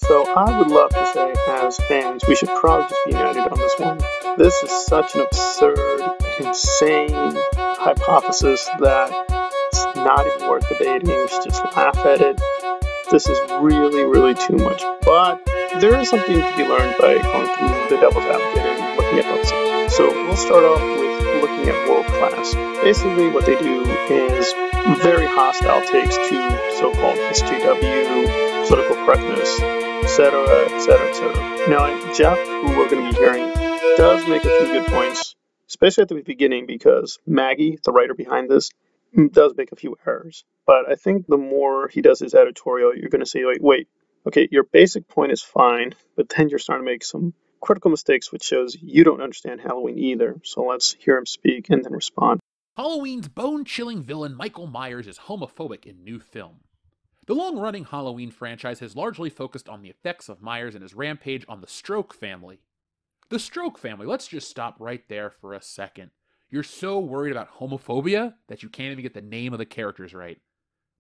So I would love to say, as fans, we should probably just be united on this one. This is such an absurd, insane hypothesis that it's not even worth debating. We should just laugh at it. This is really, really too much. But there is something to be learned by going through the devil's advocate and looking at those. So we'll start off with looking at world class. Basically what they do is very hostile takes to so-called SJW, political correctness, etc., etc., etc. Now, Jeff, who we're going to be hearing, does make a few good points, especially at the beginning, because Maggie, the writer behind this, does make a few errors. But I think the more he does his editorial, you're going to say, like, wait, okay, your basic point is fine, but then you're starting to make some critical mistakes, which shows you don't understand Halloween either. So let's hear him speak and then respond. Halloween's bone-chilling villain Michael Myers is homophobic in new film. The long-running Halloween franchise has largely focused on the effects of Myers and his rampage on the Stroke family. The Stroke family, let's just stop right there for a second. You're so worried about homophobia that you can't even get the name of the characters right.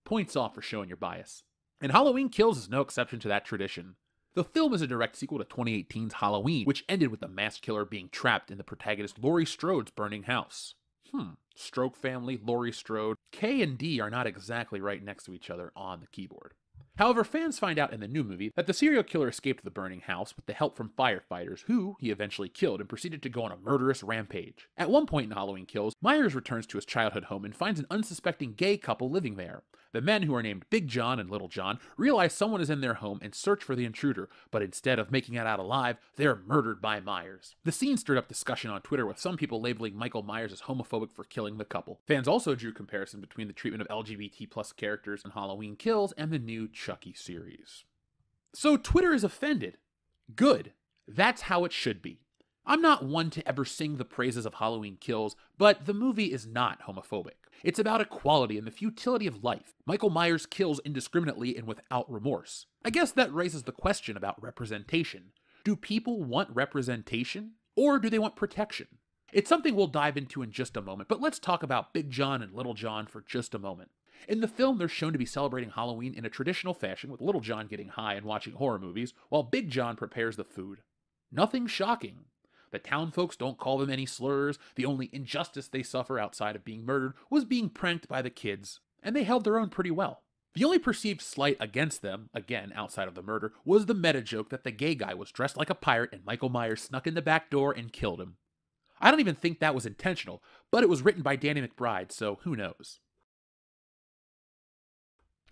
Points off for showing your bias. And Halloween Kills is no exception to that tradition. The film is a direct sequel to 2018's Halloween, which ended with the mass killer being trapped in the protagonist Laurie Strode's burning house. Stroke family, Laurie Strode. K and D are not exactly right next to each other on the keyboard. However, fans find out in the new movie that the serial killer escaped the burning house with the help from firefighters, who he eventually killed and proceeded to go on a murderous rampage. At one point in Halloween Kills, Myers returns to his childhood home and finds an unsuspecting gay couple living there. The men, who are named Big John and Little John, realize someone is in their home and search for the intruder, but instead of making it out alive, they're murdered by Myers. The scene stirred up discussion on Twitter, with some people labeling Michael Myers as homophobic for killing the couple. Fans also drew comparison between the treatment of LGBT+ characters in Halloween Kills and the new Chucky series. So Twitter is offended. Good. That's how it should be. I'm not one to ever sing the praises of Halloween Kills, but the movie is not homophobic. It's about equality and the futility of life. Michael Myers kills indiscriminately and without remorse. I guess that raises the question about representation. Do people want representation, or do they want protection? It's something we'll dive into in just a moment, but let's talk about Big John and Little John for just a moment. In the film, they're shown to be celebrating Halloween in a traditional fashion, with Little John getting high and watching horror movies, while Big John prepares the food. Nothing shocking. The town folks don't call them any slurs. The only injustice they suffer outside of being murdered was being pranked by the kids, and they held their own pretty well. The only perceived slight against them, again outside of the murder, was the meta joke that the gay guy was dressed like a pirate and Michael Myers snuck in the back door and killed him. I don't even think that was intentional, but it was written by Danny McBride, so who knows.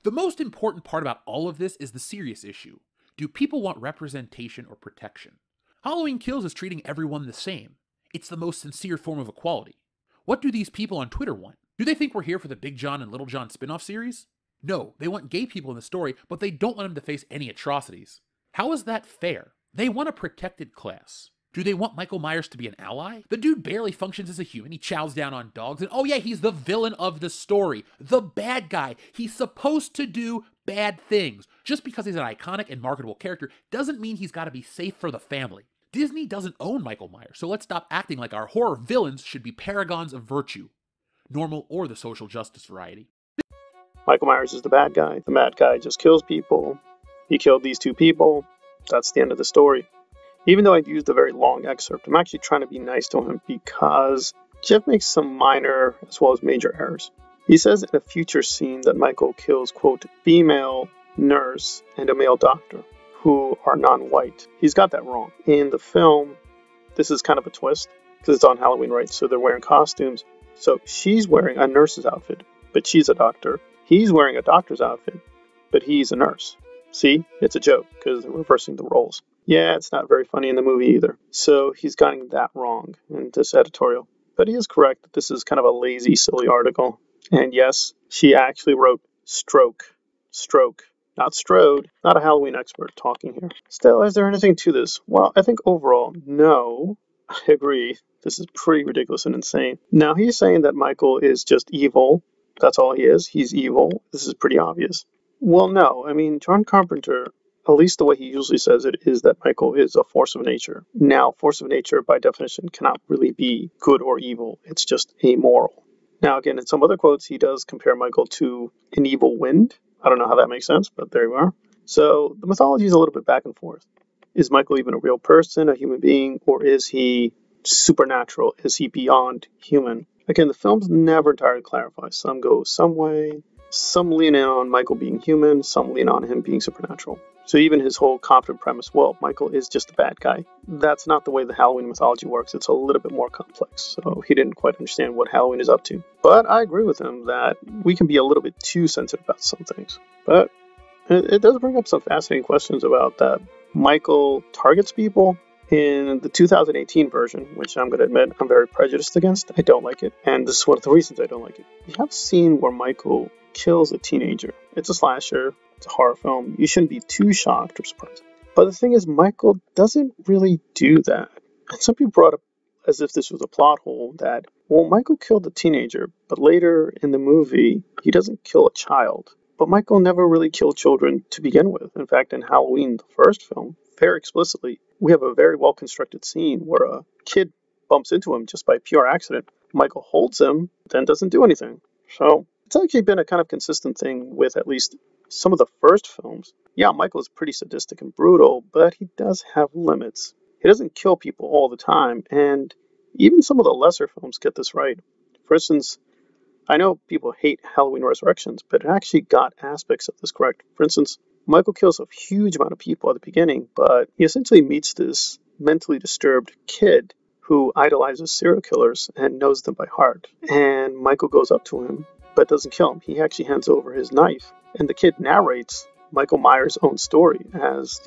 The most important part about all of this is the serious issue. Do people want representation or protection? Halloween Kills is treating everyone the same. It's the most sincere form of equality. What do these people on Twitter want? Do they think we're here for the Big John and Little John spin-off series? No, they want gay people in the story, but they don't want them to face any atrocities. How is that fair? They want a protected class. Do they want Michael Myers to be an ally? The dude barely functions as a human. He chows down on dogs, and oh yeah, he's the villain of the story. The bad guy. He's supposed to do bad things. Just because he's an iconic and marketable character doesn't mean he's got to be safe for the family. Disney doesn't own Michael Myers, so let's stop acting like our horror villains should be paragons of virtue, normal or the social justice variety. Michael Myers is the bad guy. The bad guy just kills people. He killed these two people. That's the end of the story. Even though I've used a very long excerpt, I'm actually trying to be nice to him because Jeff makes some minor as well as major errors. He says in a future scene that Michael kills, quote, female nurse and a male doctor who are non-white. He's got that wrong. In the film, this is kind of a twist because it's on Halloween, right? So they're wearing costumes. So she's wearing a nurse's outfit, but she's a doctor. He's wearing a doctor's outfit, but he's a nurse. See, it's a joke because they're reversing the roles. Yeah, it's not very funny in the movie either. So he's gotten that wrong in this editorial. But he is correct that this is kind of a lazy, silly article. And yes, she actually wrote stroke, not Strode, not a Halloween expert talking here. Still, is there anything to this? Well, I think overall, no. I agree. This is pretty ridiculous and insane. Now, he's saying that Michael is just evil. That's all he is. He's evil. This is pretty obvious. Well, no. I mean, John Carpenter, at least the way he usually says it, is that Michael is a force of nature. Now, force of nature, by definition, cannot really be good or evil. It's just amoral. Now, again, in some other quotes, he does compare Michael to an evil wind. I don't know how that makes sense, but there you are. So the mythology is a little bit back and forth. Is Michael even a real person, a human being, or is he supernatural? Is he beyond human? Again, the films never entirely clarify. Some go some way, some lean in on Michael being human, some lean on him being supernatural. So even his whole confident premise, well, Michael is just a bad guy, that's not the way the Halloween mythology works. It's a little bit more complex. So he didn't quite understand what Halloween is up to. But I agree with him that we can be a little bit too sensitive about some things. But it does bring up some fascinating questions about that. Michael targets people. In the 2018 version, which I'm going to admit I'm very prejudiced against, I don't like it. And this is one of the reasons I don't like it. You have a scene where Michael kills a teenager. It's a slasher. It's a horror film. You shouldn't be too shocked or surprised. But the thing is, Michael doesn't really do that. And some people brought up as if this was a plot hole that, well, Michael killed a teenager, but later in the movie, he doesn't kill a child. But Michael never really killed children to begin with. In fact, in Halloween, the first film, very explicitly, we have a very well-constructed scene where a kid bumps into him just by pure accident. Michael holds him, then doesn't do anything. So it's actually been a kind of consistent thing with at least some of the first films. Yeah, Michael is pretty sadistic and brutal, but he does have limits. He doesn't kill people all the time, and even some of the lesser films get this right. For instance, I know people hate Halloween Resurrections, but it actually got aspects of this correct. For instance, Michael kills a huge amount of people at the beginning, but he essentially meets this mentally disturbed kid who idolizes serial killers and knows them by heart. And Michael goes up to him, but doesn't kill him. He actually hands over his knife. And the kid narrates Michael Myers' own story as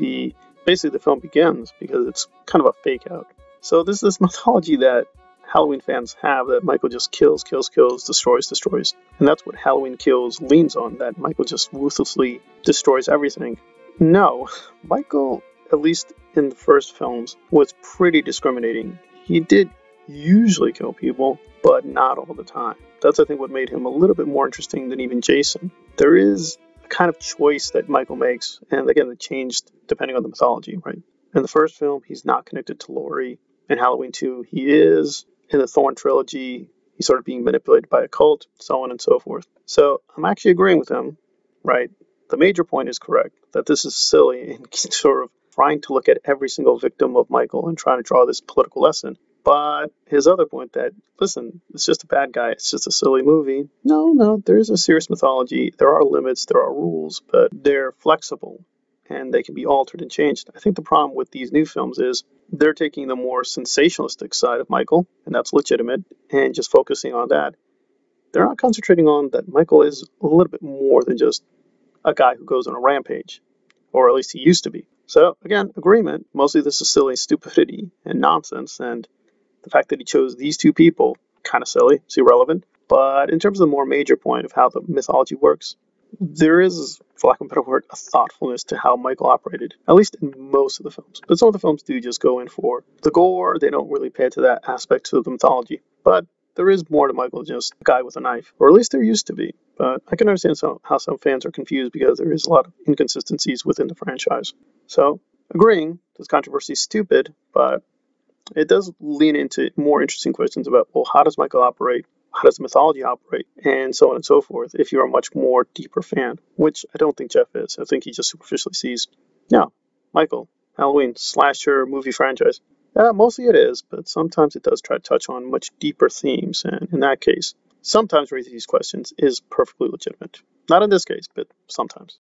basically the film begins, because it's kind of a fake out. So this is this mythology that Halloween fans have, that Michael just kills, destroys. And that's what Halloween Kills leans on, that Michael just ruthlessly destroys everything. No, Michael, at least in the first films, was pretty discriminating. He did usually kill people, but not all the time. That's, I think, what made him a little bit more interesting than even Jason. There is a kind of choice that Michael makes, and again, it changed depending on the mythology, right? In the first film, he's not connected to Laurie. In Halloween 2, he is. In the Thorn trilogy, he's sort of being manipulated by a cult, so on and so forth. So I'm actually agreeing with him, right? The major point is correct, that this is silly and sort of trying to look at every single victim of Michael and trying to draw this political lesson. But his other point that, listen, it's just a bad guy, it's just a silly movie. No, there is a serious mythology. There are limits, there are rules, but they're flexible and they can be altered and changed. I think the problem with these new films is they're taking the more sensationalistic side of Michael, and that's legitimate, and just focusing on that. They're not concentrating on that Michael is a little bit more than just a guy who goes on a rampage, or at least he used to be. So, again, agreement. Mostly this is silly stupidity and nonsense, and the fact that he chose these two people, kind of silly, it's irrelevant. But in terms of the more major point of how the mythology works, there is, for lack of a better word, a thoughtfulness to how Michael operated, at least in most of the films. But some of the films do just go in for the gore. They don't really pay to that aspect of the mythology. But there is more to Michael than just a guy with a knife, or at least there used to be. But I can understand how some fans are confused because there is a lot of inconsistencies within the franchise. So, agreeing, this controversy is stupid, but it does lean into more interesting questions about, well, how does Michael operate? How does the mythology operate? And so on and so forth, if you're a much more deeper fan, which I don't think Jeff is. I think he just superficially sees, yeah, Michael, Halloween, slasher, movie franchise. Mostly it is, but sometimes it does try to touch on much deeper themes, and in that case, sometimes raising these questions is perfectly legitimate. Not in this case, but sometimes.